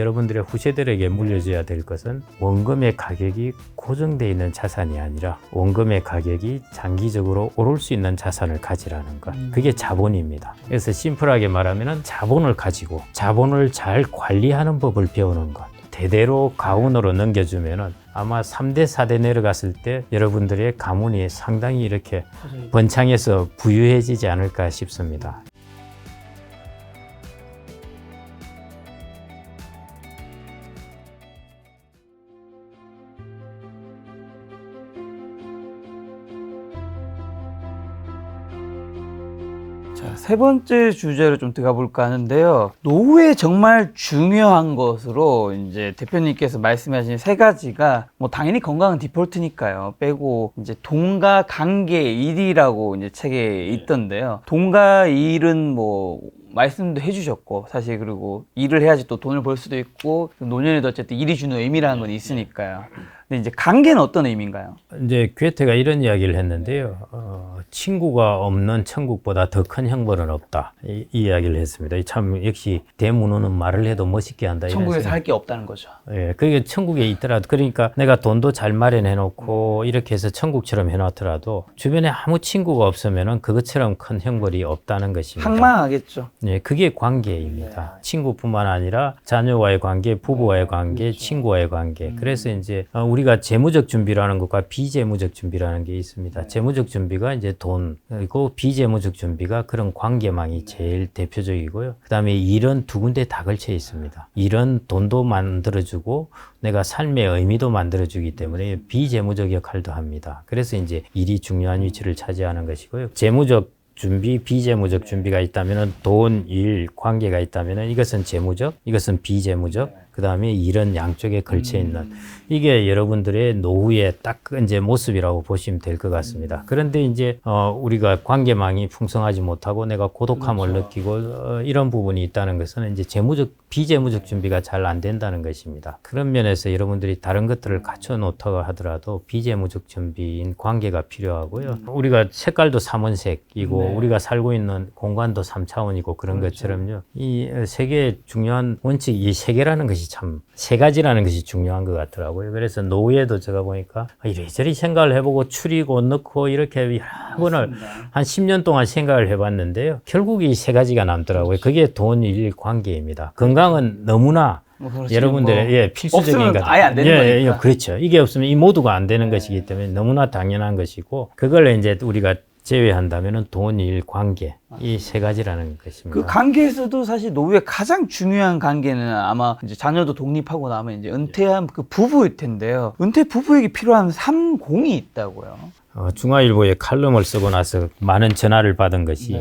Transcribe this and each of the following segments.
여러분들의 후세들에게 물려줘야 될 것은 원금의 가격이 고정되어 있는 자산이 아니라 원금의 가격이 장기적으로 오를 수 있는 자산을 가지라는 것. 그게 자본입니다. 그래서 심플하게 말하면 자본을 가지고 자본을 잘 관리하는 법을 배우는 것. 대대로 가문으로 넘겨주면은 아마 3대, 4대 내려갔을 때 여러분들의 가문이 상당히 이렇게 번창해서 부유해지지 않을까 싶습니다. 자, 세 번째 주제로 좀 들어가 볼까 하는데요. 노후에 정말 중요한 것으로 이제 대표님께서 말씀하신 세 가지가 뭐 당연히 건강은 디폴트니까요. 빼고 이제 돈과 관계 일이라고 이제 책에 있던데요. 돈과 일은 뭐 말씀도 해주셨고 사실 그리고 일을 해야지 또 돈을 벌 수도 있고 노년에도 어쨌든 일이 주는 의미라는 건 있으니까요. 근데 이제 관계는 어떤 의미인가요? 이제 괴테가 이런 이야기를 했는데요. 친구가 없는 천국보다 더 큰 형벌은 없다. 이 이야기를 했습니다. 참 역시 대문호는 말을 해도 멋있게 한다. 천국에서 할 게 없다는 거죠. 예, 그게 천국에 있더라도 그러니까 내가 돈도 잘 마련해 놓고 이렇게 해서 천국처럼 해놨더라도 주변에 아무 친구가 없으면은 그것처럼 큰 형벌이 없다는 것입니다. 항망하겠죠. 예, 그게 관계입니다. 친구뿐만 아니라 자녀와의 관계, 부부와의 관계, 친구와의 관계. 그래서 이제 우리가 재무적 준비라는 것과 비재무적 준비라는 게 있습니다. 재무적 준비가 이제 돈이고 비재무적 준비가 그런 관계망이 제일 대표적이고요. 그다음에 일은 두 군데 다 걸쳐 있습니다. 일은 돈도 만들어주고 내가 삶의 의미도 만들어주기 때문에 비재무적 역할도 합니다. 그래서 이제 일이 중요한 위치를 차지하는 것이고요. 재무적 준비, 비재무적 준비가 있다면 돈, 일, 관계가 있다면 이것은 재무적, 이것은 비재무적, 그 다음에 일은 양쪽에 걸쳐 있는 이게 여러분들의 노후의 딱 이제 모습이라고 보시면 될 것 같습니다. 그런데 이제 우리가 관계망이 풍성하지 못하고 내가 고독함을 느끼고 이런 부분이 있다는 것은 이제 재무적, 비재무적 준비가 잘 안 된다는 것입니다. 그런 면에서 여러분들이 다른 것들을 갖춰 놓다고 하더라도 비재무적 준비인 관계가 필요하고요. 우리가 색깔도 삼원색이고 우리가 살고 있는 공간도 3차원이고 그런 것처럼요. 이 세계의 중요한 원칙, 이 세계라는 것이 참 세 가지라는 것이 중요한 것 같더라고요. 그래서 노후에도 제가 보니까 이래저래 생각을 해보고 추리고 넣고 이렇게 여러 번을 한 10년 동안 생각을 해봤는데요. 결국 이 세 가지가 남더라고요. 그게 돈, 일, 관계입니다. 건강은 너무나 여러분들의 필수적인 것. 아예 안 되는 거니까. 그렇죠. 이게 없으면 이 모두가 안 되는 것이기 때문에 너무나 당연한 것이고 그걸 이제 우리가 제외한다면은 돈, 일, 관계 이 세 가지라는 것입니다. 그 관계에서도 사실 노후에 가장 중요한 관계는 아마 이제 자녀도 독립하고 나면 이제 은퇴한 그 부부일 텐데요. 은퇴 부부에게 필요한 3공이 있다고요. 중화일보에 칼럼을 쓰고 나서 많은 전화를 받은 것이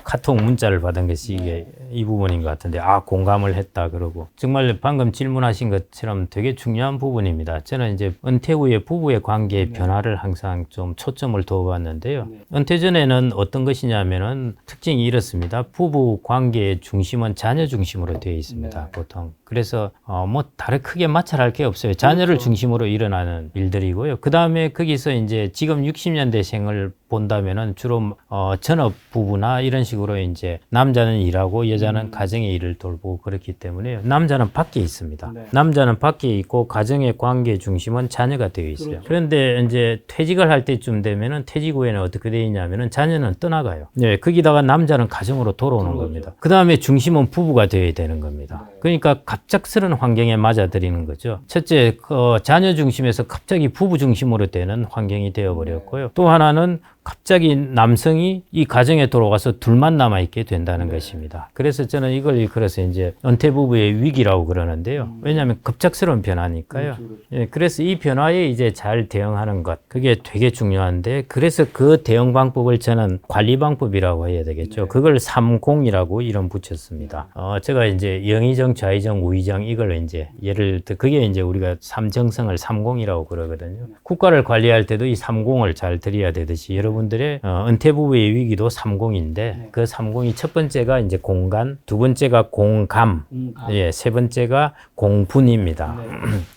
카톡 문자를 받은 것이 이게 이 부분인 것 같은데 공감을 했다 그러고 정말 방금 질문하신 것처럼 되게 중요한 부분입니다. 저는 이제 은퇴 후에 부부의 관계의 변화를 항상 좀 초점을 두어봤는데요. 은퇴 전에는 어떤 것이냐면은 특징이 이렇습니다. 부부 관계의 중심은 자녀 중심으로 되어 있습니다. 보통. 그래서 뭐 다른 크게 마찰할 게 없어요. 자녀를 중심으로 일어나는 일들이고요. 그 다음에 거기서 이제 지금 60년대생을 본다면은 주로 전업 부부나 이런 식으로 이제 남자는 일하고 여자는 가정의 일을 돌보고 그렇기 때문에 남자는 밖에 있습니다. 남자는 밖에 있고 가정의 관계 중심은 자녀가 되어 있어요. 그런데 이제 퇴직을 할 때쯤 되면은 퇴직 후에는 어떻게 되어 있냐면은 자녀는 떠나가요. 네, 거기다가 남자는 가정으로 돌아오는 겁니다. 그 다음에 중심은 부부가 되어야 되는 겁니다. 그러니까 갑작스런 환경에 맞아들이는 거죠. 첫째, 자녀 중심에서 갑자기 부부 중심으로 되는 환경이 되어버렸고요. 또 하나는 갑자기 남성이 이 가정에 들어가서 둘만 남아있게 된다는 것입니다. 그래서 저는 이걸 일컬어서 이제 은퇴 부부의 위기라고 그러는데요. 왜냐하면 급작스러운 변화니까요. 예, 그래서 이 변화에 이제 잘 대응하는 것, 그게 되게 중요한데, 그래서 그 대응 방법을 저는 관리 방법이라고 해야 되겠죠. 그걸 3공이라고 이름 붙였습니다. 제가 이제 영의정, 좌의정, 우의정 이걸 이제 예를 들어 그게 이제 우리가 삼정성을 3공이라고 그러거든요. 국가를 관리할 때도 이 3공을 잘 들여야 되듯이 여러분들의 은퇴 부부의 위기도 3공인데 그 3공이 첫 번째가 이제 공간, 두 번째가 공감, 예, 세 번째가 공분입니다.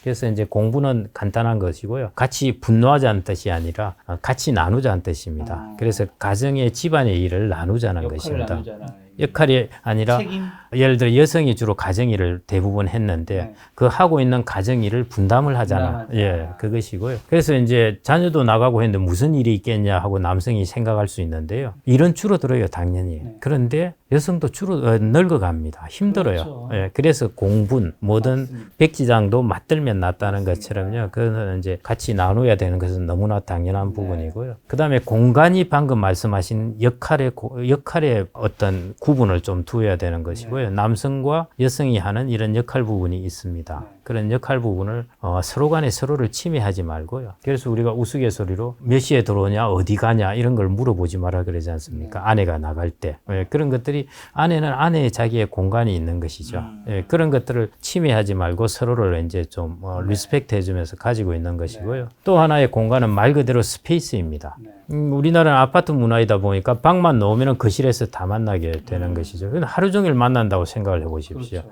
그래서 이제 공분은 간단한 것이고요. 같이 분노하자는 뜻이 아니라 같이 나누자는 뜻입니다. 그래서 가정의 집안의 일을 나누자는 것입니다. 역할이 아니라 책임. 예를 들어 여성이 주로 가정일을 대부분 했는데 네. 그 하고 있는 가정일을 분담을 하잖아. 분담하자. 예, 그것이고요. 그래서 이제 자녀도 나가고 했는데 무슨 일이 있겠냐 하고 남성이 생각할 수 있는데요. 일은 줄어들어요, 당연히. 네. 그런데 여성도 늙어갑니다. 힘들어요. 그렇죠. 예, 그래서 공분, 뭐든 맞습니다. 백지장도 맞들면 낫다는 맞습니다. 것처럼요. 그거는 이제 같이 나눠야 되는 것은 너무나 당연한 네. 부분이고요. 그 다음에 공간이 방금 말씀하신 역할의 어떤 구분을 좀 두어야 되는 것이고요. 남성과 여성이 하는 이런 역할 부분이 있습니다. 네. 그런 역할 부분을 서로 간에 서로를 침해하지 말고요. 그래서 우리가 우스갯소리로 몇 시에 들어오냐, 어디 가냐 이런 걸 물어보지 마라 그러지 않습니까? 아내가 나갈 때. 예, 그런 것들이 아내는 아내의 자기의 공간이 있는 것이죠. 예, 그런 것들을 침해하지 말고 서로를 이제 좀 리스펙트 해주면서 가지고 있는 것이고요. 또 하나의 공간은 말 그대로 스페이스입니다. 우리나라는 아파트 문화이다 보니까 방만 놓으면 거실에서 다 만나게 되는 것이죠. 근데 하루 종일 만난다고 생각을 해보십시오. 그렇죠.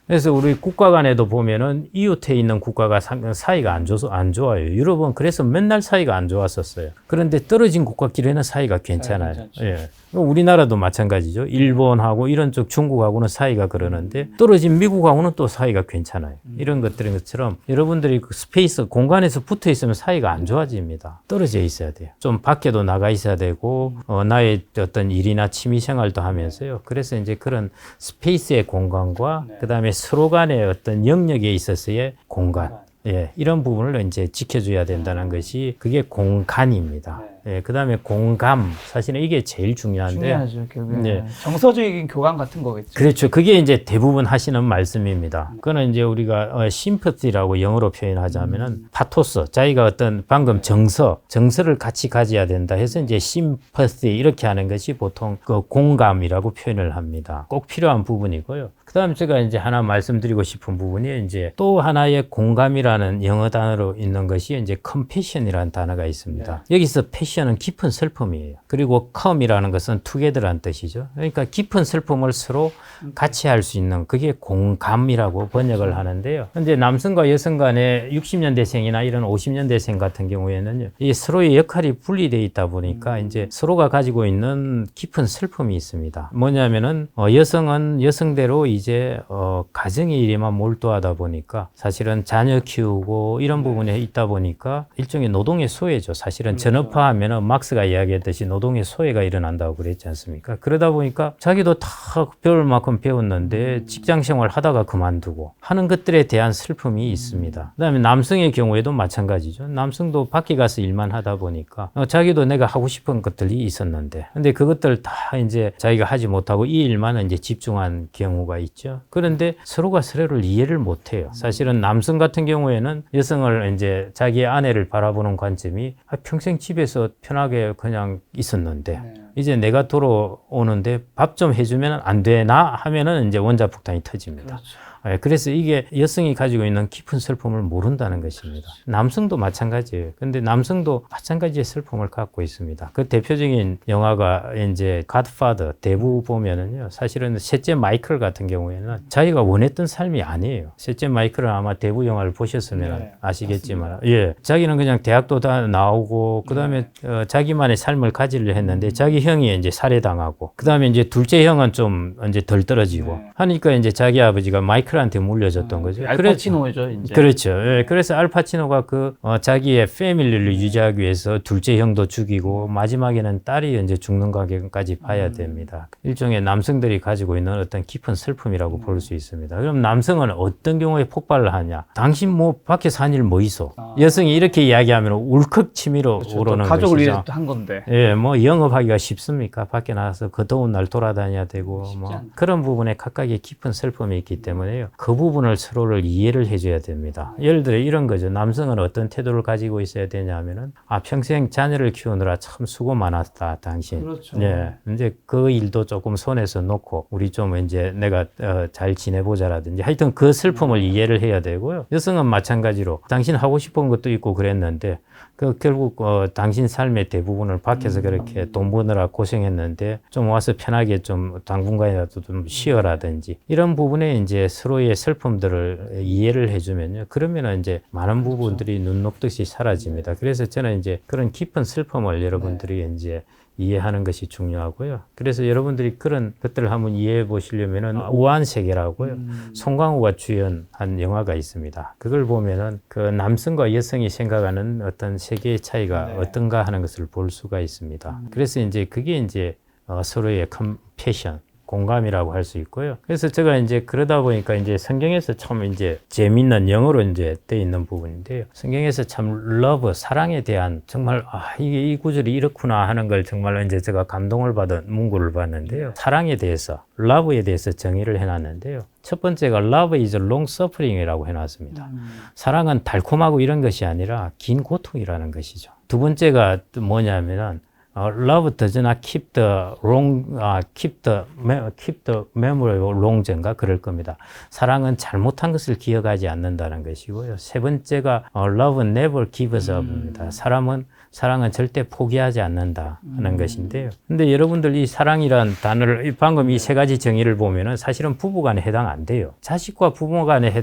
그래서 우리 국가 간에도 보면은 이웃에 있는 국가가 사이가 안 좋아요. 유럽은 그래서 맨날 사이가 안 좋았었어요. 그런데 떨어진 국가끼리는 사이가 괜찮아요. 괜찮죠. 예. 우리나라도 마찬가지죠. 일본하고 이런 쪽 중국하고는 사이가 그러는데 떨어진 미국하고는 또 사이가 괜찮아요. 이런 것들인 것처럼 여러분들이 그 스페이스 공간에서 붙어 있으면 사이가 안 좋아집니다. 떨어져 있어야 돼요. 좀 밖에도 나가 있어야 되고 나의 어떤 일이나 취미 생활도 하면서요. 그래서 이제 그런 스페이스의 공간과 그다음에 서로 간의 어떤 영역에 있어서의 공간. 예, 이런 부분을 이제 지켜줘야 된다는 것이 그게 공간입니다. 예, 그 다음에 공감. 사실은 이게 제일 중요한데. 중요하죠, 결국엔. 네. 정서적인 교감 같은 거겠죠. 그렇죠. 그게 이제 대부분 하시는 말씀입니다. 그거는 이제 우리가 심퍼티라고 영어로 표현하자면은 파토스, 자기가 어떤 방금 정서를 같이 가져야 된다 해서 이제 심퍼티 이렇게 하는 것이 보통 그 공감이라고 표현을 합니다. 꼭 필요한 부분이고요. 그 다음 제가 이제 하나 말씀드리고 싶은 부분이 이제 또 하나의 공감이라는 영어 단어로 있는 것이 이제 compassion이라는 단어가 있습니다. 여기서 passion은 깊은 슬픔이에요. 그리고 come이라는 것은 together라는 뜻이죠. 그러니까 깊은 슬픔을 서로 같이 할 수 있는 그게 공감이라고 번역을 하는데요. 근데 남성과 여성 간에 60년대생이나 이런 50년대생 같은 경우에는 이 서로의 역할이 분리되어 있다 보니까 이제 서로가 가지고 있는 깊은 슬픔이 있습니다. 뭐냐면은 여성은 여성대로 이제 가정의 일에만 몰두하다 보니까 사실은 자녀 키우고 이런 부분에 있다 보니까 일종의 노동의 소외죠. 사실은 전업화하면은 막스가 이야기했듯이 노동의 소외가 일어난다고 그랬지 않습니까? 그러다 보니까 자기도 다 배울 만큼 배웠는데 직장 생활 하다가 그만두고 하는 것들에 대한 슬픔이 있습니다. 그다음에 남성의 경우에도 마찬가지죠. 남성도 밖에 가서 일만 하다 보니까 자기도 내가 하고 싶은 것들이 있었는데 근데 그것들 다 이제 자기가 하지 못하고 이 일만 이제 집중한 경우가 있죠. 그런데 서로가 서로를 이해를 못 해요. 사실은 남성 같은 경우에는 여성을 이제 자기의 아내를 바라보는 관점이 평생 집에서 편하게 그냥 있었는데 이제 내가 돌아오는데 밥 좀 해주면 안 되나 하면은 이제 원자폭탄이 터집니다. 그렇죠. 그래서 이게 여성이 가지고 있는 깊은 슬픔을 모른다는 것입니다. 남성도 마찬가지예요. 근데 남성도 마찬가지의 슬픔을 갖고 있습니다. 그 대표적인 영화가 이제 갓파더 대부 보면은요. 사실은 셋째 마이클 같은 경우에는 자기가 원했던 삶이 아니에요. 셋째 마이클은 아마 대부 영화를 보셨으면 아시겠지만 예. 자기는 그냥 대학도 다 나오고 그다음에 자기만의 삶을 가지려 했는데 자기 형이 이제 살해당하고 그다음에 이제 둘째 형은 좀 이제 덜 떨어지고 하니까 이제 자기 아버지가 마이클한테 물려줬던 거죠. 알파치노죠, 이제. 그렇죠. 예, 그래서 알파치노가 그 자기의 패밀리를 유지하기 위해서 둘째 형도 죽이고 마지막에는 딸이 이제 죽는 과정까지 봐야 됩니다. 일종의 남성들이 가지고 있는 어떤 깊은 슬픔이라고 볼 수 있습니다. 그럼 남성은 어떤 경우에 폭발을 하냐? 당신 뭐 밖에서 한 일 뭐 있어? 여성이 이렇게 이야기하면 울컥 치밀어 그렇죠. 오르는 가족을 것이죠. 위해서 한 건데. 예, 뭐 영업하기가 쉽습니까? 밖에 나가서 그 더운 날 돌아다녀야 되고 뭐 그런 부분에 각각의 깊은 슬픔이 있기 때문에요. 그 부분을 서로를 이해를 해줘야 됩니다. 예를 들어 이런 거죠. 남성은 어떤 태도를 가지고 있어야 되냐면은 평생 자녀를 키우느라 참 수고 많았다, 당신. 그렇죠. 예, 이제 그 일도 조금 손에서 놓고 우리 좀 이제 내가 잘 지내보자라든지 하여튼 그 슬픔을 이해를 해야 되고요. 여성은 마찬가지로 당신 하고 싶은 것도 있고 그랬는데 결국 당신 삶의 대부분을 밖에서 그렇게 돈 버느라 고생했는데 좀 와서 편하게 좀 당분간이라도 좀 쉬어라든지 이런 부분에 이제 서로 서로의 슬픔들을 이해를 해주면요. 그러면은 이제 많은 부분들이 눈 녹듯이 사라집니다. 그래서 저는 이제 그런 깊은 슬픔을 여러분들이 이제 이해하는 것이 중요하고요. 그래서 여러분들이 그런 것들을 한번 이해해 보시려면은 우한세계라고요. 송강호가 주연한 영화가 있습니다. 그걸 보면은 그 남성과 여성이 생각하는 어떤 세계의 차이가 어떤가 하는 것을 볼 수가 있습니다. 그래서 이제 그게 이제 서로의 컴패션, 공감이라고 할 수 있고요. 그래서 제가 이제 그러다 보니까 이제 성경에서 참 이제 재밌는 영어로 이제 돼 있는 부분인데요. 성경에서 참 러브, 사랑에 대한 정말 이게 이 구절이 이렇구나 하는 걸 정말로 이제 제가 감동을 받은 문구를 봤는데요. 사랑에 대해서, 러브에 대해서 정의를 해놨는데요. 첫 번째가 love is long suffering이라고 해놨습니다. 사랑은 달콤하고 이런 것이 아니라 긴 고통이라는 것이죠. 두 번째가 또 뭐냐면은 love does not keep the memory long인가 그럴 겁니다. 사랑은 잘못한 것을 기억하지 않는다는 것이고요. 세 번째가 love never gives up입니다. 사랑은 절대 포기하지 않는다 하는 것인데요. 근데 여러분들 이 사랑이란 단어를 방금 이 세 가지 정의를 보면은 사실은 부부간에 해당 안 돼요. 자식과 부모간에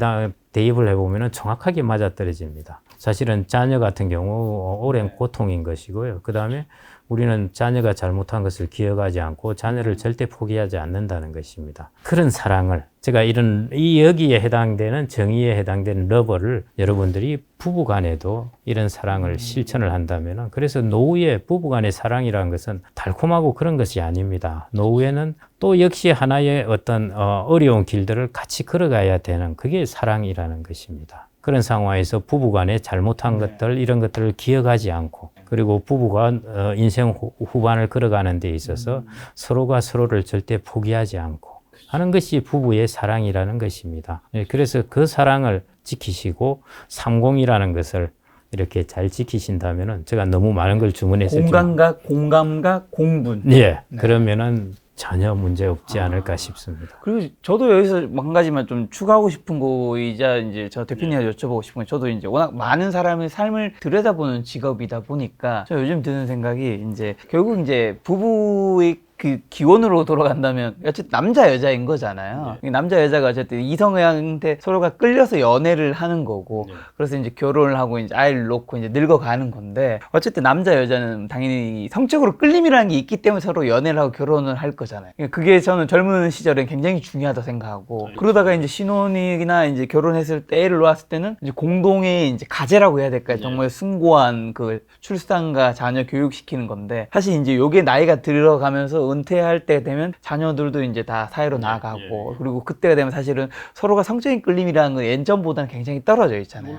대입을 해보면은 정확하게 맞아떨어집니다. 사실은 자녀 같은 경우 오랜 고통인 것이고요. 그 다음에 우리는 자녀가 잘못한 것을 기억하지 않고 자녀를 절대 포기하지 않는다는 것입니다. 그런 사랑을 제가 여기에 해당되는 정의에 해당되는 러버를 여러분들이 부부간에도 이런 사랑을 실천을 한다면은 그래서 노후의 부부간의 사랑이라는 것은 달콤하고 그런 것이 아닙니다. 노후에는 또 역시 하나의 어떤 어려운 길들을 같이 걸어가야 되는 그게 사랑이라는 것입니다. 그런 상황에서 부부간에 잘못한 것들 이런 것들을 기억하지 않고 그리고 부부가 인생 후반을 걸어가는 데 있어서 서로가 서로를 절대 포기하지 않고 하는 것이 부부의 사랑이라는 것입니다. 그래서 그 사랑을 지키시고 30이라는 것을 이렇게 잘 지키신다면은 제가 너무 많은 걸 주문해서 공감과 공분. 네. 그러면은 전혀 문제 없지 않을까 싶습니다. 그리고 저도 여기서 한 가지만 좀 추가하고 싶은 거이자 이제 저 대표님한테 여쭤보고 싶은 건 저도 이제 워낙 많은 사람의 삶을 들여다보는 직업이다 보니까 저 요즘 드는 생각이 이제 결국 이제 부부의 그 기원으로 돌아간다면 어쨌든 남자 여자인 거잖아요. 남자 여자가 어쨌든 이성애한테 서로가 끌려서 연애를 하는 거고 그래서 이제 결혼을 하고 이제 아이를 놓고 이제 늙어가는 건데 어쨌든 남자 여자는 당연히 성적으로 끌림이라는 게 있기 때문에 서로 연애를 하고 결혼을 할 거잖아요. 그게 저는 젊은 시절엔 굉장히 중요하다 생각하고 그러다가 이제 신혼이나 이제 결혼했을 때 애를 놓았을 때는 이제 공동의 이제 가제라고 해야 될까요? 정말 숭고한 그 출산과 자녀 교육시키는 건데 사실 이제 요게 나이가 들어가면서 은퇴할 때 되면 자녀들도 이제 다 사회로 나가고 그리고 그때가 되면 사실은 서로가 성적인 끌림이라는 건 예전보다는 굉장히 떨어져 있잖아요.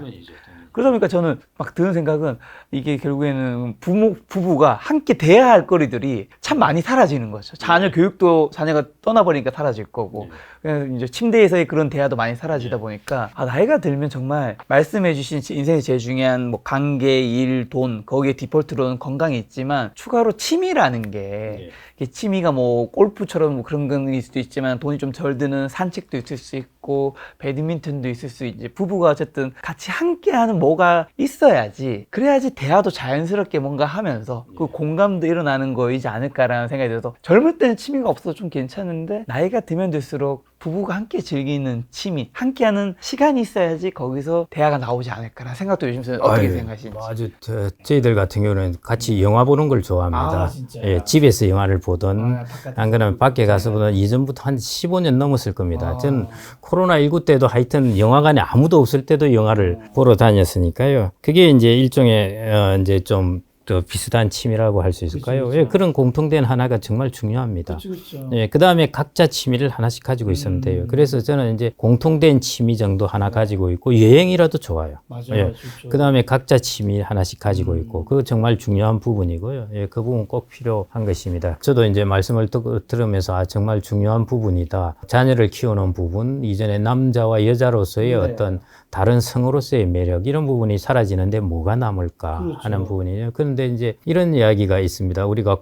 그러다 보니까 저는 막 드는 생각은 이게 결국에는 부부가 함께 돼야 할 거리들이 참 많이 사라지는 거죠. 자녀 교육도 자녀가 떠나버리니까 사라질 거고 그래서 이제 침대에서의 그런 대화도 많이 사라지다 보니까 나이가 들면 정말 말씀해 주신 인생의 제일 중요한 뭐 관계, 일, 돈 거기에 디폴트로는 건강이 있지만 추가로 취미라는 게 취미가 뭐 골프처럼 뭐 그런 건일 수도 있지만 돈이 좀 덜 드는 산책도 있을 수 있고 배드민턴도 있을 수 있지 부부가 어쨌든 같이 함께하는 뭐가 있어야지 그래야지 대화도 자연스럽게 뭔가 하면서 그 공감도 일어나는 거이지 않을까라는 생각이 들어서 젊을 때는 취미가 없어도 좀 괜찮은데 나이가 들면 들수록 부부가 함께 즐기는 취미, 함께하는 시간이 있어야지 거기서 대화가 나오지 않을까라는 생각도 요즘 어떻게 생각하시는지. 아주 저희들 같은 경우는 같이 영화 보는 걸 좋아합니다. 예, 집에서 영화를 보던 안 그러면 밖에 가서 보던 이전부터 한 15년 넘었을 겁니다. 저는 코로나19 때도 하여튼 영화관에 아무도 없을 때도 영화를 보러 다녔으니까요. 그게 이제 일종의 이제 좀 또 비슷한 취미라고 할 수 있을까요? 예, 그런 공통된 하나가 정말 중요합니다. 예, 그 다음에 각자 취미를 하나씩 가지고 있으면 돼요. 그래서 저는 이제 공통된 취미 정도 하나 가지고 있고 여행이라도 좋아요. 예, 그 다음에 각자 취미 하나씩 가지고 있고 그거 정말 중요한 부분이고요. 예, 그 부분 꼭 필요한 것입니다. 저도 이제 말씀을 들으면서 정말 중요한 부분이다. 자녀를 키우는 부분, 이전에 남자와 여자로서의 어떤 다른 성으로서의 매력 이런 부분이 사라지는데 뭐가 남을까 하는 부분이에요. 그런데 이제 이런 이야기가 있습니다. 우리가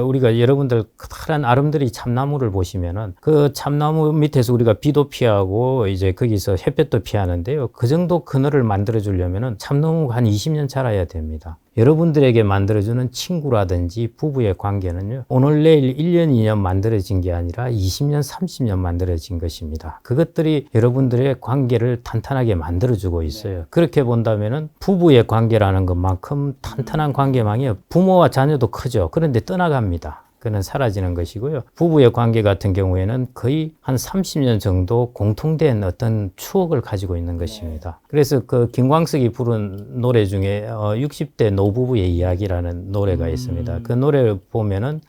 우리가 여러분들 커다란 아름드리 참나무를 보시면은 그 참나무 밑에서 우리가 비도 피하고 이제 거기서 햇볕도 피하는데요. 그 정도 그늘을 만들어 주려면은 참나무가 한 20년 자라야 됩니다. 여러분들에게 만들어주는 친구라든지 부부의 관계는요, 오늘 내일 1년, 2년 만들어진 게 아니라 20년, 30년 만들어진 것입니다. 그것들이 여러분들의 관계를 탄탄하게 만들어주고 있어요. 그렇게 본다면은 부부의 관계라는 것만큼 탄탄한 관계망이 부모와 자녀도 크죠. 그런데 떠나갑니다. 그는 사라지는 것이고요. 부부의 관계 같은 경우에는 거의 한 30년 정도 공통된 어떤 추억을 가지고 있는 것입니다. 그래서 그 김광석이 부른 노래 중에 60대 노부부의 이야기라는 노래가 있습니다. 그 노래를 보면은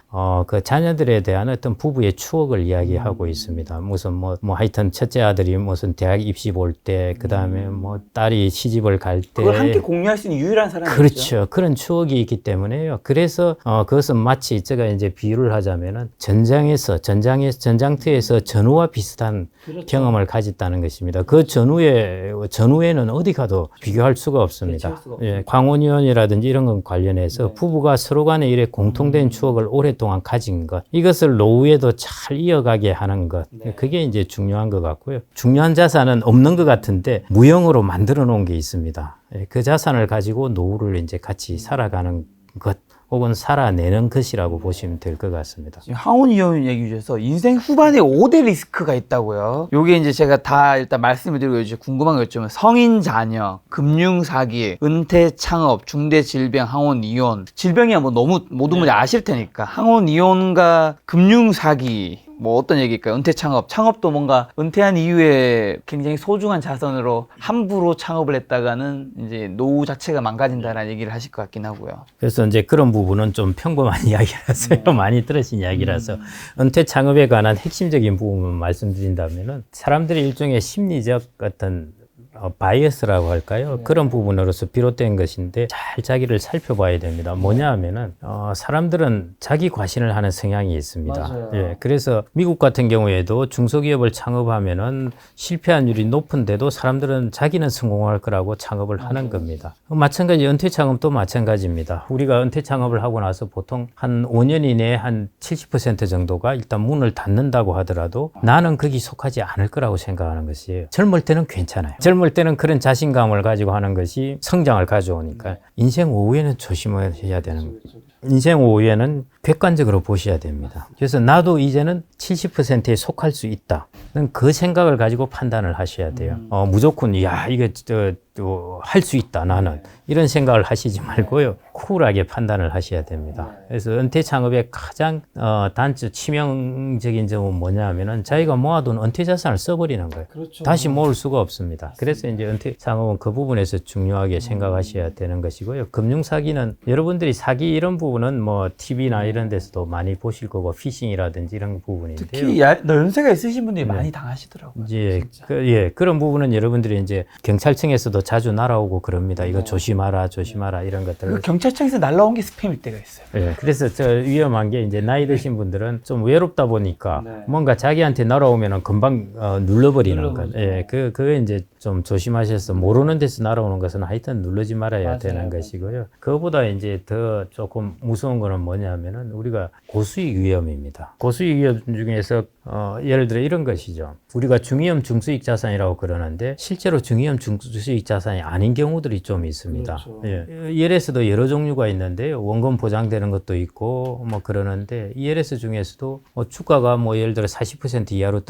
그 자녀들에 대한 어떤 부부의 추억을 이야기하고 있습니다. 무슨 뭐 하여튼 첫째 아들이 무슨 대학 입시 볼 때, 그 다음에 뭐 딸이 시집을 갈 때. 그걸 함께 공유할 수 있는 유일한 사람이죠. 그렇죠. 그런 추억이 있기 때문에요. 그래서 그것은 마치 제가 이제 비유를 하자면은 전장터에서 전우와 비슷한 경험을 가졌다는 것입니다. 그 전후에는 어디 가도 비교할 수가 없습니다. 예, 광원위원이라든지 이런 것 관련해서 부부가 서로 간에 이래 공통된 추억을 오랫동안 가진 것, 이것을 노후에도 잘 이어가게 하는 것, 그게 이제 중요한 것 같고요. 중요한 자산은 없는 것 같은데 무형으로 만들어 놓은 게 있습니다. 예, 그 자산을 가지고 노후를 이제 같이 살아가는 것, 혹은 살아내는 것이라고 보시면 될 것 같습니다. 지금 하원 의원 얘기 주셔서 인생 후반에 5대 리스크가 있다고요. 요게 이제 제가 다 일단 말씀을 드리고 이제 궁금한 거 여쭤보면 성인 자녀, 금융 사기, 은퇴 창업, 중대 질병, 항원 이혼. 질병이야 뭐 너무 모든 분이 아실 테니까. 항원 이혼과 금융 사기. 뭐 어떤 얘기일까요? 은퇴 창업도 뭔가 은퇴한 이후에 굉장히 소중한 자산으로 함부로 창업을 했다가는 이제 노후 자체가 망가진다라는 얘기를 하실 것 같긴 하고요. 그래서 이제 그런 부분은 좀 평범한 이야기라서요. 많이 들으신 이야기라서 은퇴 창업에 관한 핵심적인 부분만 말씀드린다면은 사람들이 일종의 심리적 어떤 바이어스라고 할까요? 그런 부분으로서 비롯된 것인데 잘 자기를 살펴봐야 됩니다. 뭐냐 하면은 사람들은 자기 과신을 하는 성향이 있습니다. 맞아요. 예, 그래서 미국 같은 경우에도 중소기업을 창업하면은 실패한율이 높은데도 사람들은 자기는 성공할 거라고 창업을 하는 겁니다. 마찬가지 은퇴 창업도 마찬가지입니다. 우리가 은퇴 창업을 하고 나서 보통 한 5년 이내에 한 70% 정도가 일단 문을 닫는다고 하더라도 나는 거기 속하지 않을 거라고 생각하는 것이에요. 젊을 때는 괜찮아요. 젊을 때는 그런 자신감을 가지고 하는 것이 성장을 가져오니까 인생 오후에는 조심해야 되는 거예요. 인생 오후에는 객관적으로 보셔야 됩니다. 그래서 나도 이제는 70%에 속할 수 있다. 그 생각을 가지고 판단을 하셔야 돼요. 무조건 야 이게 할 수 있다 나는 이런 생각을 하시지 말고요. 쿨하게 판단을 하셔야 됩니다. 그래서 은퇴 창업의 가장 치명적인 점은 뭐냐 하면은 자기가 모아둔 은퇴 자산을 써버리는 거예요. 그렇죠. 다시 모을 수가 없습니다. 그래서 이제 은퇴 창업은 그 부분에서 중요하게 생각하셔야 되는 것이고요. 금융 사기는 여러분들이 사기 이런 부분은 뭐 TV나 이런 데서도 많이 보실 거고 피싱이라든지 이런 부분인데요. 특히 연세가 있으신 분들이 많이 당하시더라고요. 이제 그런 부분은 여러분들이 이제 경찰청에서도 자주 날아오고 그럽니다. 이거 조심하라 이런 것들. 그 경찰청에서 날라온 게 스팸일 때가 있어요. 예, 그래서 저 위험한 게 이제 나이 드신 분들은 좀 외롭다 보니까 뭔가 자기한테 날아오면은 금방 눌러버리는 것. 예, 그게 이제 좀 조심하셔서 모르는 데서 날아오는 것은 하여튼 누르지 말아야 되는 것이고요. 그거보다 이제 더 조금 무서운 거는 뭐냐면은 우리가 고수익 위험입니다. 고수익 위험 중에서 예를 들어 이런 것이죠. 우리가 중위험 중수익 자산이라고 그러는데 실제로 중위험 중수익 자산이 아닌 경우들이 좀 있습니다. 그렇죠. 예. ELS도 여러 종류가 있는데요. 원금 보장되는 것도 있고 뭐 그러는데 ELS 중에서도 주가가 뭐 예를 들어 40% 이하로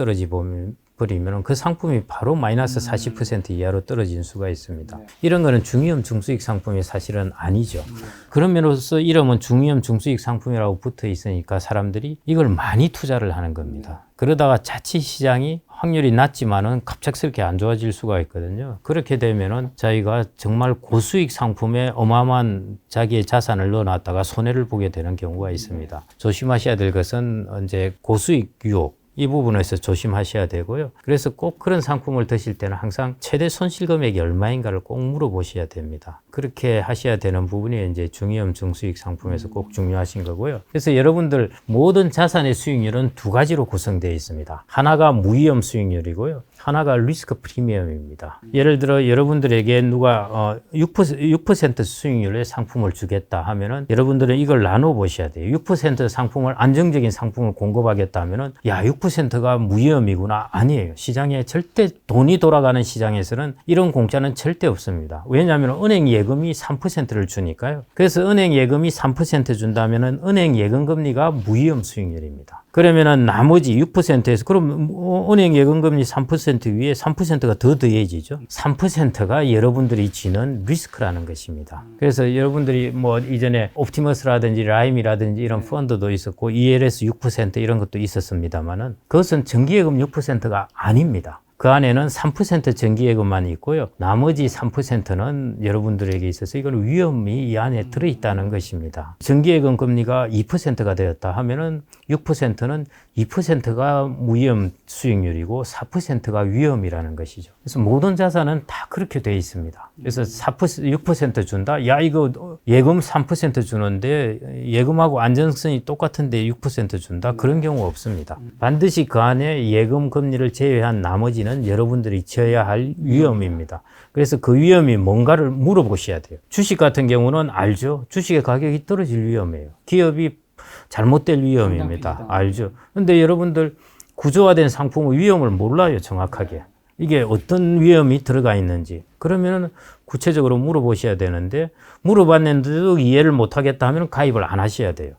버리면 그 상품이 바로 마이너스 40% 이하로 떨어진 수가 있습니다. 이런 거는 중위험 중수익 상품이 사실은 아니죠. 그런 면으로서 이름은 중위험 중수익 상품이라고 붙어 있으니까 사람들이 이걸 많이 투자를 하는 겁니다. 그러다가 자칫 시장이 확률이 낮지만은 갑작스럽게 안 좋아질 수가 있거든요. 그렇게 되면은 자기가 정말 고수익 상품에 어마어마한 자기의 자산을 넣어놨다가 손해를 보게 되는 경우가 있습니다. 조심하셔야 될 것은 이제 고수익 유혹. 이 부분에서 조심하셔야 되고요. 그래서 꼭 그런 상품을 드실 때는 항상 최대 손실 금액이 얼마인가를 꼭 물어보셔야 됩니다. 그렇게 하셔야 되는 부분이 이제 중위험 중수익 상품에서 꼭 중요하신 거고요. 그래서 여러분들 모든 자산의 수익률은 두 가지로 구성되어 있습니다. 하나가 무위험 수익률이고요. 하나가 리스크 프리미엄입니다. 예를 들어 여러분들에게 누가 6% 수익률의 상품을 주겠다 하면은 여러분들은 이걸 나눠 보셔야 돼요. 6% 상품을 안정적인 상품을 공급하겠다 하면은 6%가 무위험이구나. 아니에요. 시장에 절대 돈이 돌아가는 시장에서는 이런 공짜는 절대 없습니다. 왜냐하면 은행 예금 예금이 3%를 주니까요. 그래서 은행 예금이 3% 준다면은 은행 예금 금리가 무위험 수익률입니다. 그러면은 나머지 6%에서 그럼 은행 예금 금리 3% 위에 3%가 더 더해지죠. 3%가 여러분들이 지는 리스크라는 것입니다. 그래서 여러분들이 뭐 이전에 옵티머스라든지 라임이라든지 이런 펀드도 있었고 ELS 6% 이런 것도 있었습니다만은 그것은 정기예금 6%가 아닙니다. 그 안에는 3% 정기예금만 있고요. 나머지 3%는 여러분들에게 있어서 이건 위험이 이 안에 들어있다는 것입니다. 정기예금 금리가 2%가 되었다 하면은 6%는 2%가 무위험 수익률이고 4%가 위험이라는 것이죠. 그래서 모든 자산은 다 그렇게 되어 있습니다. 그래서 6% 준다? 야, 이거 예금 3% 주는데 예금하고 안정성이 똑같은데 6% 준다? 그런 경우 없습니다. 반드시 그 안에 예금 금리를 제외한 나머지는 여러분들이 져야 할 위험입니다. 그래서 그 위험이 뭔가를 물어보셔야 돼요. 주식 같은 경우는 알죠. 주식의 가격이 떨어질 위험이에요. 기업이 잘못될 위험입니다. 알죠. 근데 여러분들 구조화된 상품의 위험을 몰라요, 정확하게. 이게 어떤 위험이 들어가 있는지. 그러면 구체적으로 물어보셔야 되는데, 물어봤는데도 이해를 못하겠다 하면 가입을 안 하셔야 돼요.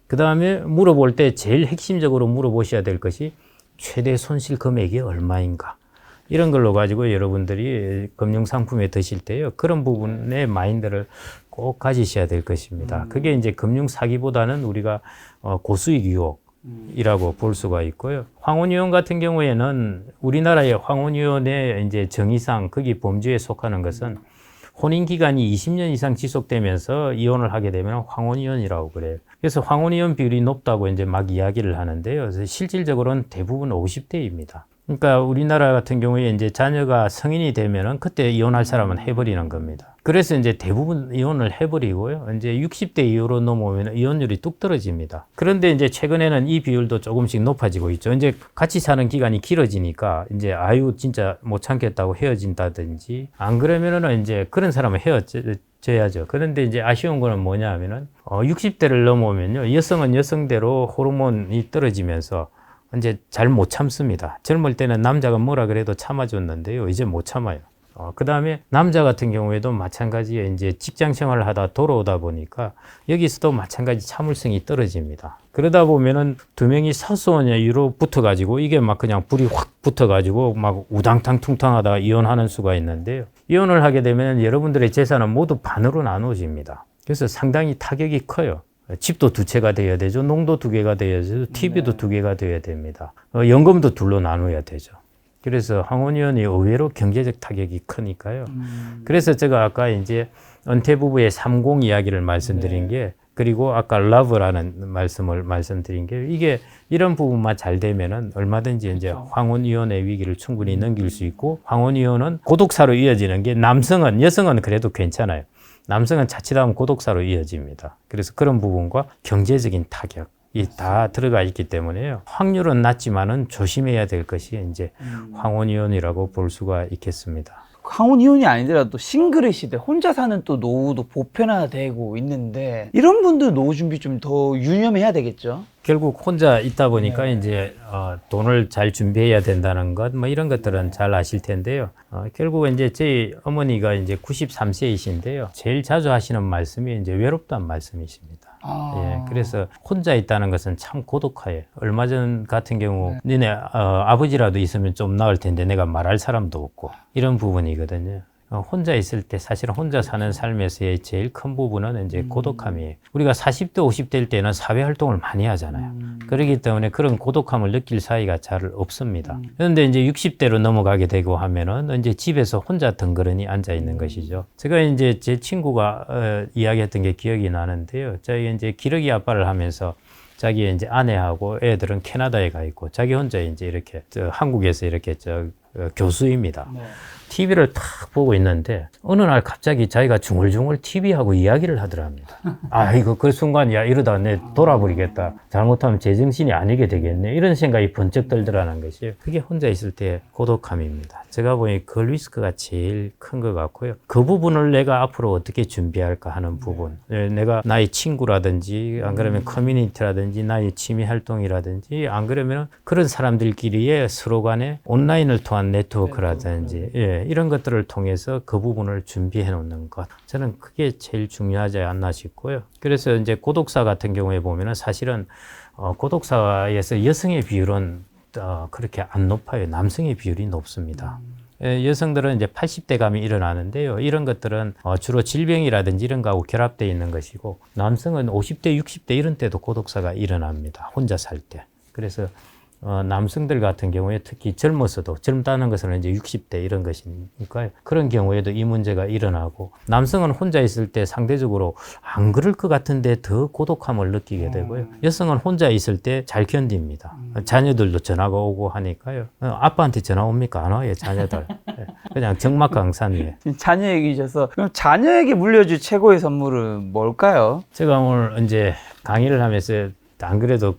그 다음에 물어볼 때 제일 핵심적으로 물어보셔야 될 것이 최대 손실 금액이 얼마인가. 이런 걸로 가지고 여러분들이 금융상품에 드실 때요. 그런 부분의 마인드를 꼭 가지셔야 될 것입니다. 그게 이제 금융사기보다는 우리가 고수익 유혹이라고 볼 수가 있고요. 황혼이혼 같은 경우에는 우리나라의 황혼이혼의 이제 정의상 거기 범주에 속하는 것은 혼인 기간이 20년 이상 지속되면서 이혼을 하게 되면 황혼이혼이라고 그래요. 그래서 황혼이혼 비율이 높다고 이제 막 이야기를 하는데요. 그래서 실질적으로는 대부분 50대입니다. 그러니까 우리나라 같은 경우에 이제 자녀가 성인이 되면은 그때 이혼할 사람은 해버리는 겁니다. 그래서 이제 대부분 이혼을 해버리고요. 이제 60대 이후로 넘어오면 이혼율이 뚝 떨어집니다. 그런데 이제 최근에는 이 비율도 조금씩 높아지고 있죠. 이제 같이 사는 기간이 길어지니까 이제 아유 진짜 못 참겠다고 헤어진다든지 안 그러면은 이제 그런 사람은 헤어져야죠. 그런데 이제 아쉬운 거는 뭐냐 하면은 60대를 넘어오면요. 여성은 여성대로 호르몬이 떨어지면서 이제 잘 못 참습니다. 젊을 때는 남자가 뭐라 그래도 참아줬는데요. 이제 못 참아요. 그 다음에 남자 같은 경우에도 마찬가지에 이제 직장 생활을 하다 돌아오다 보니까 여기서도 마찬가지 참을성이 떨어집니다. 그러다 보면은 두 명이 사소한 이유로 붙어가지고 이게 막 그냥 불이 확 붙어가지고 막 우당탕 퉁탕하다 이혼하는 수가 있는데요. 이혼을 하게 되면 여러분들의 재산은 모두 반으로 나눠집니다. 그래서 상당히 타격이 커요. 집도 두 채가 돼야 되죠. 농도 두 개가 돼야 되죠. TV도 두 개가 돼야 됩니다. 연금도 둘로 나눠야 되죠. 그래서 황혼이혼이 의외로 경제적 타격이 크니까요. 그래서 제가 아까 이제 은퇴 부부의 30 이야기를 말씀드린 게 그리고 아까 러브라는 말씀을 말씀드린 게 이게 이런 부분만 잘 되면은 얼마든지 이제 황혼이혼의 위기를 충분히 넘길 수 있고 황혼이혼은 고독사로 이어지는 게 여성은 그래도 괜찮아요. 남성은 자칫하면 고독사로 이어집니다. 그래서 그런 부분과 경제적인 타격이 다 들어가 있기 때문에요. 확률은 낮지만은 조심해야 될 것이 이제 황혼이혼이라고 볼 수가 있겠습니다. 황혼이혼이 아니더라도 싱글의 시대, 혼자 사는 또 노후도 보편화되고 있는데 이런 분들 노후 준비 좀 더 유념해야 되겠죠? 결국 혼자 있다 보니까 이제 돈을 잘 준비해야 된다는 것, 뭐 이런 것들은 잘 아실 텐데요. 결국 이제 저희 어머니가 이제 93세이신데요. 제일 자주 하시는 말씀이 이제 외롭다는 말씀이십니다. 예, 그래서 혼자 있다는 것은 참 고독해요. 얼마 전 같은 경우 니네 아버지라도 있으면 좀 나을 텐데 내가 말할 사람도 없고 이런 부분이거든요. 혼자 있을 때 사실 혼자 사는 삶에서의 제일 큰 부분은 이제 고독함이에요. 우리가 40대, 50대일 때는 사회 활동을 많이 하잖아요. 그렇기 때문에 그런 고독함을 느낄 사이가 잘 없습니다. 그런데 이제 60대로 넘어가게 되고 하면은 이제 집에서 혼자 덩그러니 앉아 있는 것이죠. 제가 이제 제 친구가 이야기했던 게 기억이 나는데요. 저희 이제 기러기 아빠를 하면서 자기 이제 아내하고 애들은 캐나다에 가 있고 자기 혼자 이제 이렇게 한국에서 이렇게 교수입니다. TV를 탁 보고 있는데 어느 날 갑자기 자기가 중얼중얼 TV하고 이야기를 하더랍니다. 이거 그 순간 야 이러다 내 돌아버리겠다. 잘못하면 제정신이 아니게 되겠네. 이런 생각이 번쩍 들더라는 것이 그게 혼자 있을 때 고독함입니다. 제가 보니 그 리스크가 제일 큰 것 같고요. 그 부분을 내가 앞으로 어떻게 준비할까 하는 부분. 내가 나의 친구라든지 안 그러면 커뮤니티라든지 나의 취미 활동이라든지 안 그러면 그런 사람들끼리의 서로 간에 온라인을 통한 소소한 네트워크라든지 이런 것들을 통해서 그 부분을 준비해 놓는 것. 저는 그게 제일 중요하지 않나 싶고요. 그래서 이제 고독사 같은 경우에 보면은 사실은 고독사에서 여성의 비율은 그렇게 안 높아요. 남성의 비율이 높습니다. 여성들은 이제 80대 감이 일어나는데요. 이런 것들은 주로 질병이라든지 이런 거하고 결합되어 있는 것이고, 남성은 50대, 60대 이런 때도 고독사가 일어납니다. 혼자 살 때. 그래서 남성들 같은 경우에 특히 젊어서도, 젊다는 것은 이제 60대 이런 것이니까요. 그런 경우에도 이 문제가 일어나고, 남성은 혼자 있을 때 상대적으로 안 그럴 것 같은데 더 고독함을 느끼게 되고요. 여성은 혼자 있을 때 잘 견딥니다. 자녀들도 전화가 오고 하니까요. 아빠한테 전화 옵니까? 안 와요, 자녀들. 그냥 적막강산이에요. 자녀 얘기셔서, 그럼 자녀에게 물려줄 최고의 선물은 뭘까요? 제가 오늘 이제 강의를 하면서 안 그래도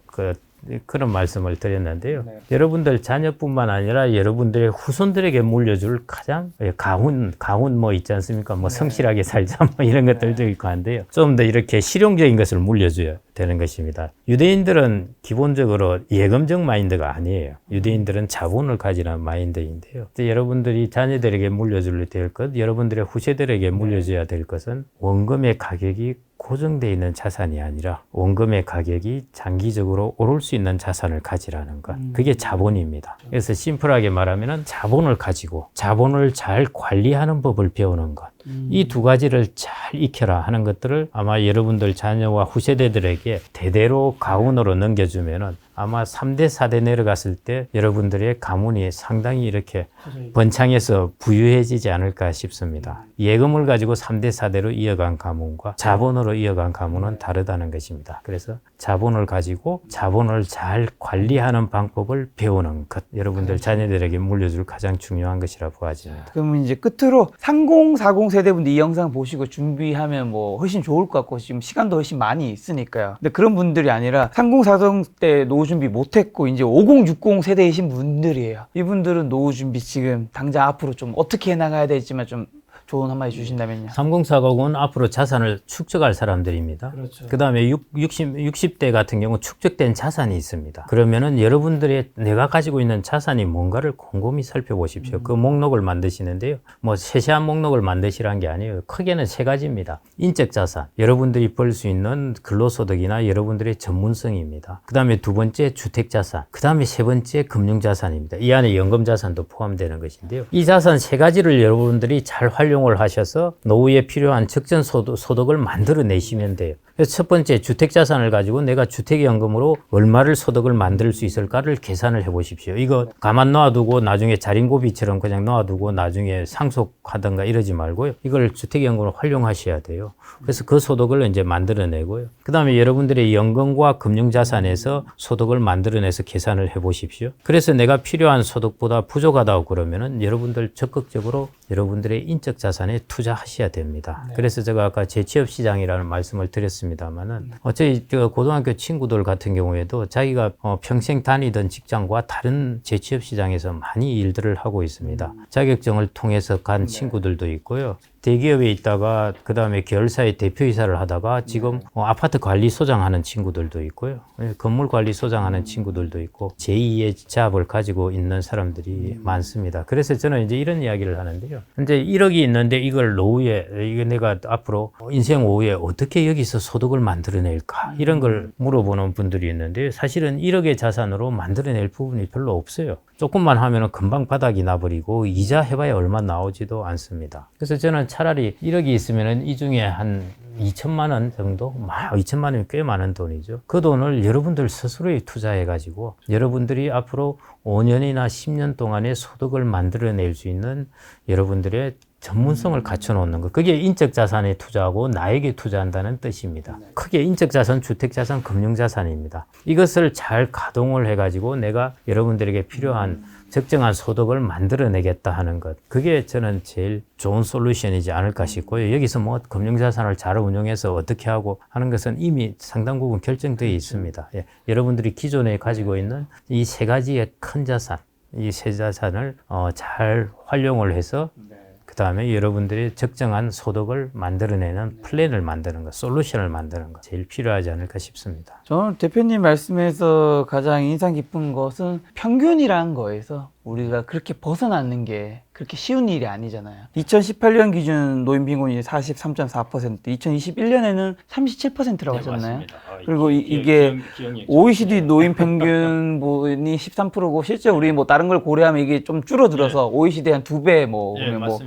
그런 말씀을 드렸는데요. 여러분들 자녀뿐만 아니라 여러분들의 후손들에게 물려줄 가장 가훈 뭐 있지 않습니까? 뭐 성실하게 살자 뭐 이런 것들도 있고 한데요. 좀 더 이렇게 실용적인 것을 물려줘야 되는 것입니다. 유대인들은 기본적으로 예금적 마인드가 아니에요. 유대인들은 자본을 가지는 마인드인데요. 여러분들이 자녀들에게 물려줄 될 것, 여러분들의 후세들에게 물려줘야 될 것은 원금의 가격이 고정되어 있는 자산이 아니라 원금의 가격이 장기적으로 오를 수 있는 자산을 가지라는 것. 그게 자본입니다. 그래서 심플하게 말하면 자본을 가지고 자본을 잘 관리하는 법을 배우는 것. 이 두 가지를 잘 익혀라 하는 것들을 아마 여러분들 자녀와 후세대들에게 대대로 가훈으로 넘겨주면은 아마 3대, 4대 내려갔을 때 여러분들의 가문이 상당히 이렇게 번창해서 부유해지지 않을까 싶습니다. 예금을 가지고 3대, 4대로 이어간 가문과 자본으로 이어간 가문은 다르다는 것입니다. 그래서 자본을 가지고 자본을 잘 관리하는 방법을 배우는 것. 여러분들 자녀들에게 물려줄 가장 중요한 것이라 보아집니다. 그러면 이제 끝으로 3040 세대분들 이 영상 보시고 준비하면 뭐 훨씬 좋을 것 같고, 지금 시간도 훨씬 많이 있으니까요. 근데 그런 분들이 아니라 3040 때 노후 준비 못했고 이제 5060 세대이신 분들이에요. 이분들은 노후 준비 지금 당장 앞으로 좀 어떻게 해나가야 될지만 좀 조언 한마디 주신다면요. 3040은 앞으로 자산을 축적할 사람들입니다. 그렇죠. 그 다음에 60대 같은 경우 축적된 자산이 있습니다. 그러면은 여러분들의 내가 가지고 있는 자산이 뭔가를 곰곰이 살펴보십시오. 그 목록을 만드시는데요. 뭐 세세한 목록을 만드시라는 게 아니에요. 크게는 세 가지입니다. 인적 자산, 여러분들이 벌 수 있는 근로소득이나 여러분들의 전문성입니다. 그 다음에 두 번째 주택 자산, 그 다음에 세 번째 금융 자산입니다. 이 안에 연금 자산도 포함되는 것인데요. 이 자산 세 가지를 여러분들이 잘 활용을 하셔서 노후에 필요한 적정 소득을 만들어내시면 돼요. 그래서 첫 번째 주택자산을 가지고 내가 주택연금으로 얼마를 소득을 만들 수 있을까를 계산을 해보십시오. 이거 가만 놔두고 나중에 자린고비처럼 그냥 놔두고 나중에 상속하던가 이러지 말고요. 이걸 주택연금으로 활용하셔야 돼요. 그래서 그 소득을 이제 만들어내고요. 그 다음에 여러분들의 연금과 금융자산에서 소득을 만들어내서 계산을 해보십시오. 그래서 내가 필요한 소득보다 부족하다고 그러면은 여러분들 적극적으로 여러분들의 인적 자산에 투자하셔야 됩니다. 그래서 제가 아까 재취업 시장이라는 말씀을 드렸습니다만은 저희 고등학교 친구들 같은 경우에도 자기가 평생 다니던 직장과 다른 재취업 시장에서 많이 일들을 하고 있습니다. 자격증을 통해서 간 친구들도 있고요. 대기업에 있다가 그 다음에 계열사의 대표이사를 하다가 지금 아파트 관리소장 하는 친구들도 있고요. 건물 관리소장 하는 친구들도 있고 제2의 잡을 가지고 있는 사람들이 많습니다. 그래서 저는 이제 이런 이야기를 하는데요. 이제 1억이 있는데 이걸 노후에, 이게 내가 앞으로 인생 오후에 어떻게 여기서 소득을 만들어낼까? 이런 걸 물어보는 분들이 있는데 사실은 1억의 자산으로 만들어낼 부분이 별로 없어요. 조금만 하면은 금방 바닥이 나버리고 이자 해봐야 얼마 나오지도 않습니다. 그래서 저는 차라리 1억이 있으면은 이 중에 한 2천만 원 정도? 2천만 원이면 꽤 많은 돈이죠. 그 돈을 여러분들 스스로에 투자해가지고 여러분들이 앞으로 5년이나 10년 동안의 소득을 만들어낼 수 있는 여러분들의 전문성을 갖춰놓는 것. 그게 인적 자산에 투자하고 나에게 투자한다는 뜻입니다. 크게 인적 자산, 주택 자산, 금융 자산입니다. 이것을 잘 가동을 해가지고 내가 여러분들에게 필요한 적정한 소득을 만들어내겠다 하는 것. 그게 저는 제일 좋은 솔루션이지 않을까 싶고요. 여기서 뭐 금융자산을 잘 운용해서 어떻게 하고 하는 것은 이미 상당 부분 결정되어 있습니다. 예. 여러분들이 기존에 가지고 있는 이 세 가지의 큰 자산, 이 세 자산을 잘 활용을 해서 그 다음에 여러분들이 적정한 소득을 만들어내는 플랜을 만드는 것, 솔루션을 만드는 것 제일 필요하지 않을까 싶습니다. 저는 대표님 말씀에서 가장 인상 깊은 것은 평균이라는 거에서 우리가 그렇게 벗어나는 게 그렇게 쉬운 일이 아니잖아요. 2018년 기준 노인 빈곤율이 43.4%, 2021년에는 37%라고 하셨나요? 그리고 이게 OECD 노인 평균분이 13%고 실제 우리 뭐 다른 걸 고려하면 이게 좀 줄어들어서 OECD 한 2배 뭐, 그러면 뭐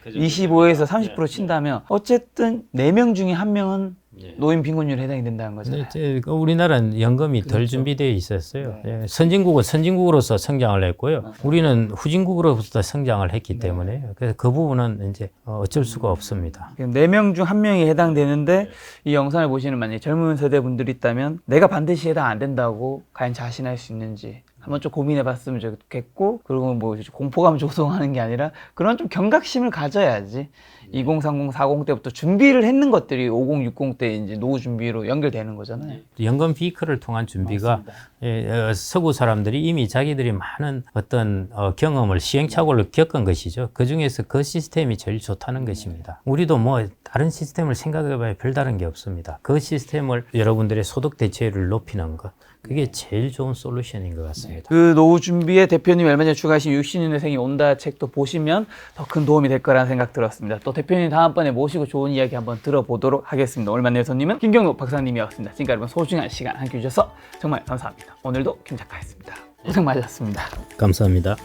25에서 30% 친다면 어쨌든 4명 중에 1명은 노인 빈곤율에 해당이 된다는 거잖아요. 우리나라는 연금이 덜 그렇죠. 준비되어 있었어요. 선진국은 선진국으로서 성장을 했고요. 우리는 후진국으로서 성장을 했기 때문에 그래서 그 부분은 이제 어쩔 수가 없습니다. 4명 중 1명이 해당되는데 이 영상을 보시는 만약에 젊은 세대 분들이 있다면 내가 반드시 해당 안 된다고 과연 자신할 수 있는지 한번 좀 고민해 봤으면 좋겠고, 그리고 뭐 공포감 조성하는 게 아니라 그런 좀 경각심을 가져야지 2030, 40 때부터 준비를 했는 것들이 50, 60 때 이제 노후 준비로 연결되는 거잖아요. 연금 비크를 통한 준비가 서구 사람들이 이미 자기들이 많은 어떤 경험을 시행착오를 겪은 것이죠. 그 중에서 그 시스템이 제일 좋다는 것입니다. 우리도 뭐 다른 시스템을 생각해봐야 별다른 게 없습니다. 그 시스템을 여러분들의 소득 대체율을 높이는 것, 그게 제일 좋은 솔루션인 것 같습니다. 그 노후 준비에 대표님이 얼마 전에 추가하신 60년의 생이 온다 책도 보시면 더 큰 도움이 될 거라는 생각 들었습니다. 또 대표님 다음번에 모시고 좋은 이야기 한번 들어보도록 하겠습니다. 오늘 만날 손님은 김경록 박사님이었습니다. 지금까지 여러분 소중한 시간 함께 해주셔서 정말 감사합니다. 오늘도 김 작가였습니다. 고생 많으셨습니다. 감사합니다.